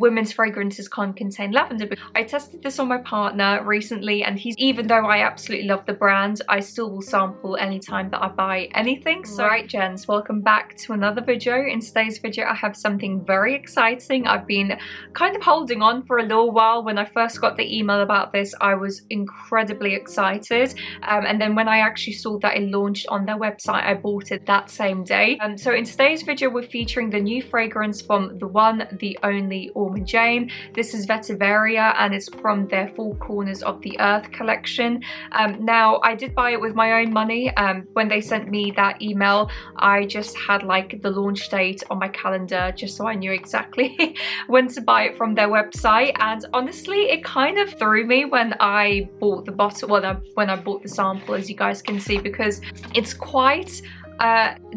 women's fragrances can't contain lavender. But I tested this on my partner recently, and even though I absolutely love the brand, I still will sample anytime that I buy anything. So right, gents, welcome back to another video. In today's video I have something very exciting. I've been kind of holding on for a little while. When I first got the email about this, I was incredibly excited, and then when I actually saw that it launched on their website, I bought it that same day. So in today's video we're featuring the new fragrance from the one, the only Ormonde Jayne. This is Vetiveria, and it's from their Four Corners of the Earth collection. Now I did buy it with my own money. When they sent me that email, I just had like the launch date on my calendar just so I knew exactly when to buy it from their website. And honestly, it kind of threw me when I bought the bottle, well, when I bought the sample, as you guys can see, because it's quite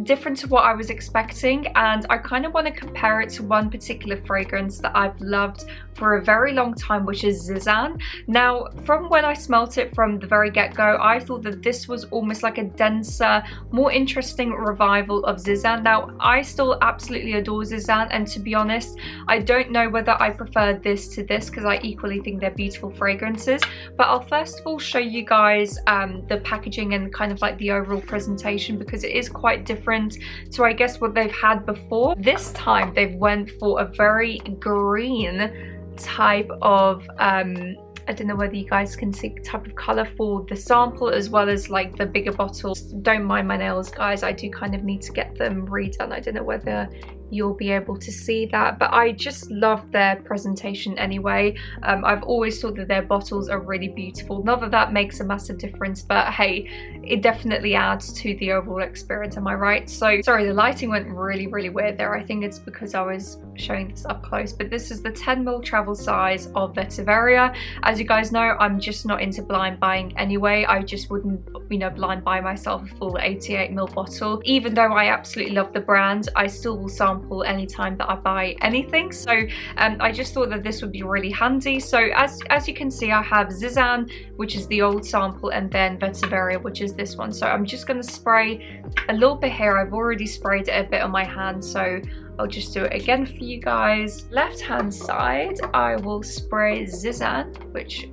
different to what I was expecting, and I kind of want to compare it to one particular fragrance that I've loved for a very long time, which is Zizan. Now, from when I smelt it from the very get-go, I thought that this was almost like a denser, more interesting revival of Zizan. Now, I still absolutely adore Zizan, and to be honest, I don't know whether I prefer this to this, because I equally think they're beautiful fragrances. But I'll first of all show you guys the packaging and kind of like the overall presentation, because it is quite different to, I guess, what they've had before. This time they've went for a very green type of I don't know whether you guys can see, type of color for the sample, as well as like the bigger bottles. Don't mind my nails, guys, I do kind of need to get them redone. I don't know whether you'll be able to see that, but I just love their presentation anyway. I've always thought that their bottles are really beautiful. Not that that makes a massive difference, but hey, it definitely adds to the overall experience, am I right? So sorry, the lighting went really weird there. I think it's because I was showing this up close, but this is the 10ml travel size of Vetiveria. As you guys know, I'm just not into blind buying anyway. I just wouldn't, you know, blind buy myself a full 88ml bottle. Even though I absolutely love the brand, I still will sample anytime that I buy anything. So I just thought that this would be really handy. So as you can see, I have Zizan, which is the old sample, and then Vetiveria, which is this one. So I'm just going to spray a little bit here. I've already sprayed it a bit on my hand, so I'll just do it again for you guys. Left hand side, I will spray Zizan, which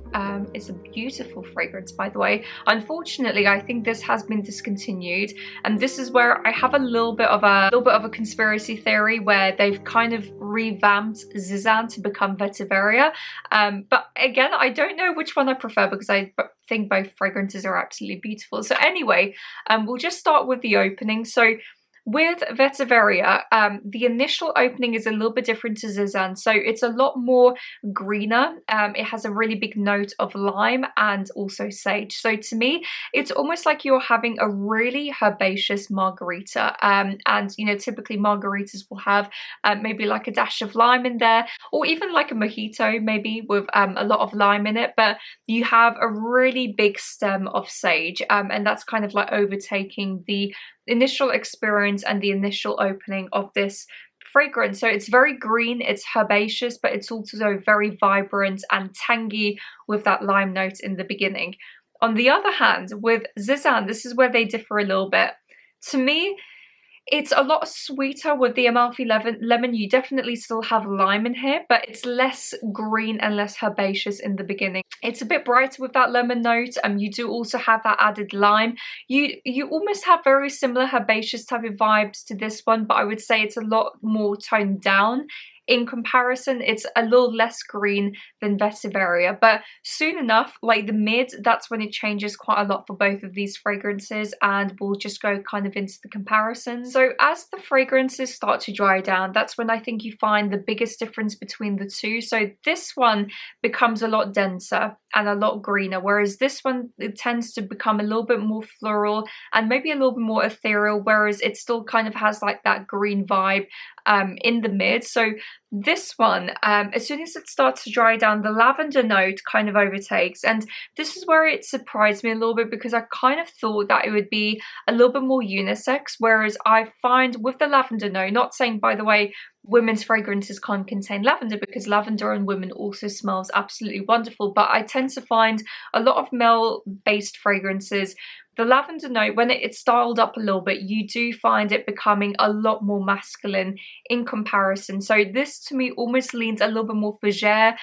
is a beautiful fragrance, by the way. Unfortunately, I think this has been discontinued, and this is where I have a little bit of a conspiracy theory where they've kind of revamped Zizan to become Vetiveria. But again, I don't know which one I prefer, because I think both fragrances are absolutely beautiful. So anyway, we'll just start with the opening. So with Vetiveria, the initial opening is a little bit different to Zizan, so it's a lot more greener. It has a really big note of lime and also sage. So to me, it's almost like you're having a really herbaceous margarita. And you know, typically margaritas will have maybe like a dash of lime in there, or even like a mojito maybe with a lot of lime in it, but you have a really big stem of sage, and that's kind of like overtaking the initial experience and the initial opening of this fragrance. So it's very green, it's herbaceous, but it's also very vibrant and tangy with that lime note in the beginning. On the other hand, with Zizan, this is where they differ a little bit. To me, it's a lot sweeter with the Amalfi lemon. You definitely still have lime in here, but it's less green and less herbaceous in the beginning. It's a bit brighter with that lemon note, and you do also have that added lime. You almost have very similar herbaceous type of vibes to this one, but I would say it's a lot more toned down. In comparison, it's a little less green than Vetiveria, but soon enough, like the mid, that's when it changes quite a lot for both of these fragrances, and we'll just go kind of into the comparison. So as the fragrances start to dry down, that's when I think you find the biggest difference between the two. So this one becomes a lot denser and a lot greener, whereas this one, it tends to become a little bit more floral and maybe a little bit more ethereal, whereas it still kind of has like that green vibe in the mid. So this one, as soon as it starts to dry down, the lavender note kind of overtakes, and this is where it surprised me a little bit, because I kind of thought that it would be a little bit more unisex, whereas I find with the lavender note, not saying, by the way, women's fragrances can't contain lavender, because lavender on women also smells absolutely wonderful, but I tend to find a lot of male-based fragrances the lavender note, when it's styled up a little bit, you do find it becoming a lot more masculine in comparison. So this to me almost leans a little bit more fougere,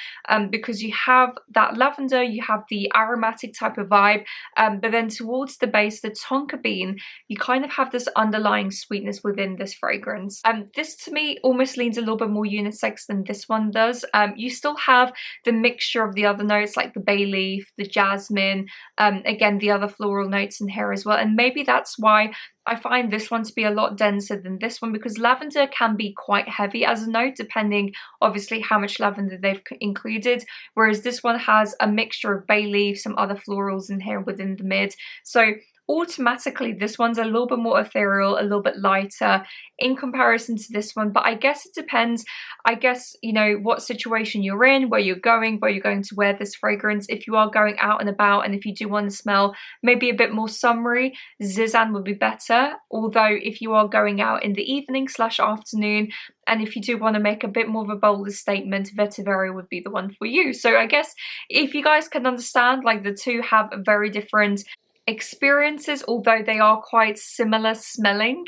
because you have that lavender, you have the aromatic type of vibe, but then towards the base, the tonka bean, you kind of have this underlying sweetness within this fragrance. This to me almost leans a little bit more unisex than this one does. You still have the mixture of the other notes like the bay leaf, the jasmine, again the other floral notes in here as well, and maybe that's why I find this one to be a lot denser than this one, because lavender can be quite heavy as a note depending obviously how much lavender they've included, whereas this one has a mixture of bay leaf, some other florals in here within the mid. So automatically this one's a little bit more ethereal, a little bit lighter in comparison to this one. But I guess it depends, I guess, you know, what situation you're in, where you're going to wear this fragrance. If you are going out and about and if you do want to smell maybe a bit more summery, Zizan would be better. Although if you are going out in the evening / afternoon, and if you do want to make a bit more of a bolder statement, Vetiveria would be the one for you. So I guess if you guys can understand, like, the two have very different experiences, although they are quite similar smelling,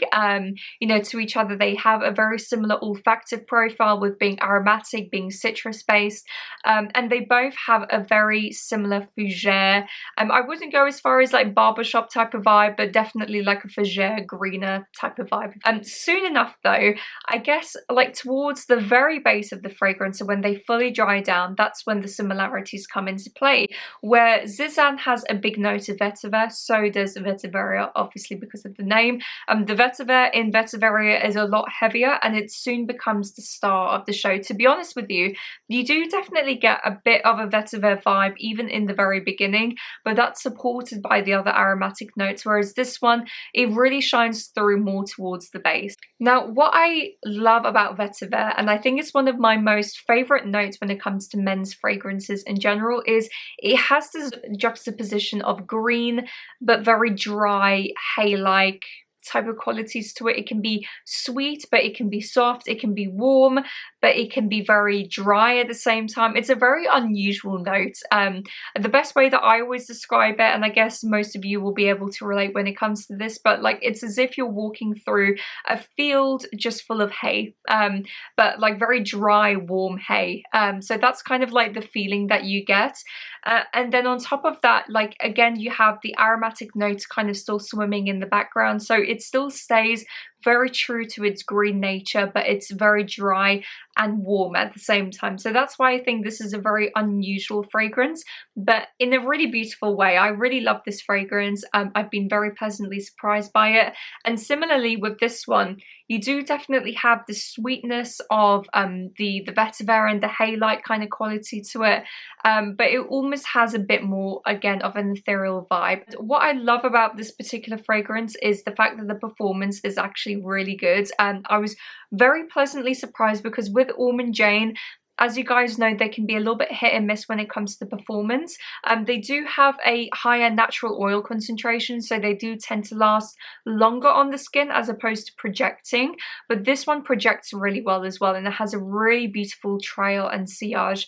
you know, to each other. They have a very similar olfactive profile with being aromatic, being citrus based, and they both have a very similar fougere. I wouldn't go as far as like barbershop type of vibe, but definitely like a fougere greener type of vibe. Soon enough though, I guess like towards the very base of the fragrance, so when they fully dry down, that's when the similarities come into play, where Zizan has a big note of vetiver. So does Vetiveria, obviously because of the name. The vetiver in Vetiveria is a lot heavier, and it soon becomes the star of the show. To be honest with you, you do definitely get a bit of a vetiver vibe even in the very beginning, but that's supported by the other aromatic notes, whereas this one, it really shines through more towards the base. Now, what I love about vetiver, and I think it's one of my most favorite notes when it comes to men's fragrances in general, is it has this juxtaposition of green but very dry, hay-like type of qualities to it. It can be sweet, but it can be soft. It can be warm, but it can be very dry at the same time. It's a very unusual note. The best way that I always describe it, and I guess most of you will be able to relate when it comes to this, but like it's as if you're walking through a field just full of hay, but like very dry, warm hay. So that's kind of like the feeling that you get. And then on top of that, like again, you have the aromatic notes kind of still swimming in the background. So it still stays very true to its green nature, but it's very dry and warm at the same time. So that's why I think this is a very unusual fragrance, but in a really beautiful way. I really love this fragrance. I've been very pleasantly surprised by it. And similarly with this one, you do definitely have the sweetness of the vetiver and the hay-like kind of quality to it, but it almost has a bit more, again, of an ethereal vibe. What I love about this particular fragrance is the fact that the performance is actually really good, and I was very pleasantly surprised because with Ormonde Jayne, as you guys know, they can be a little bit hit and miss when it comes to performance. They do have a higher natural oil concentration, so they do tend to last longer on the skin as opposed to projecting, but this one projects really well as well, and it has a really beautiful trail and sillage,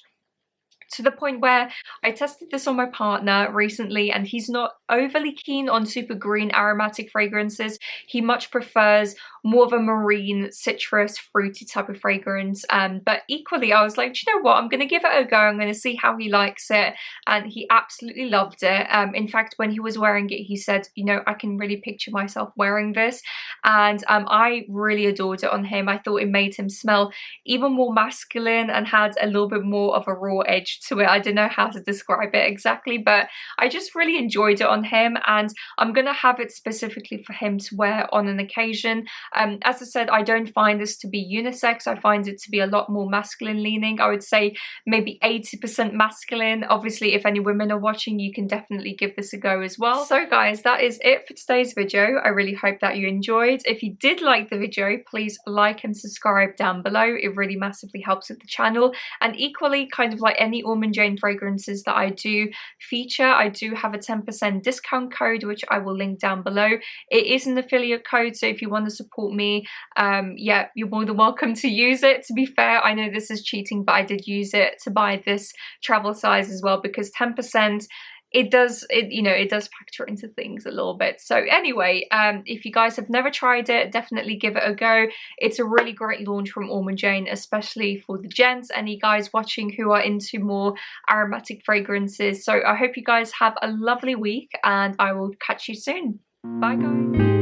to the point where I tested this on my partner recently, and he's not overly keen on super green aromatic fragrances. He much prefers more of a marine, citrus, fruity type of fragrance. But equally, I was like, do you know what? I'm going to give it a go. I'm going to see how he likes it. And he absolutely loved it. In fact, when he was wearing it, he said, you know, I can really picture myself wearing this. And I really adored it on him. I thought it made him smell even more masculine and had a little bit more of a raw edge to it. I don't know how to describe it exactly, but I just really enjoyed it on him, and I'm gonna have it specifically for him to wear on an occasion. As I said, I don't find this to be unisex. I find it to be a lot more masculine leaning. I would say maybe 80% masculine. Obviously, if any women are watching, you can definitely give this a go as well. So guys, that is it for today's video. I really hope that you enjoyed. If you did like the video, please like and subscribe down below. It really massively helps with the channel. And equally, kind of like any Ormonde Jayne fragrances that I do feature, I do have a 10% discount code, which I will link down below. It is an affiliate code, so if you want to support me, yeah, you're more than welcome to use it. To be fair, I know this is cheating, but I did use it to buy this travel size as well, because 10% it does factor into things a little bit. So anyway, if you guys have never tried it, definitely give it a go. It's a really great launch from Ormonde Jayne, especially for the gents, any guys watching who are into more aromatic fragrances. So I hope you guys have a lovely week, and I will catch you soon. Bye guys.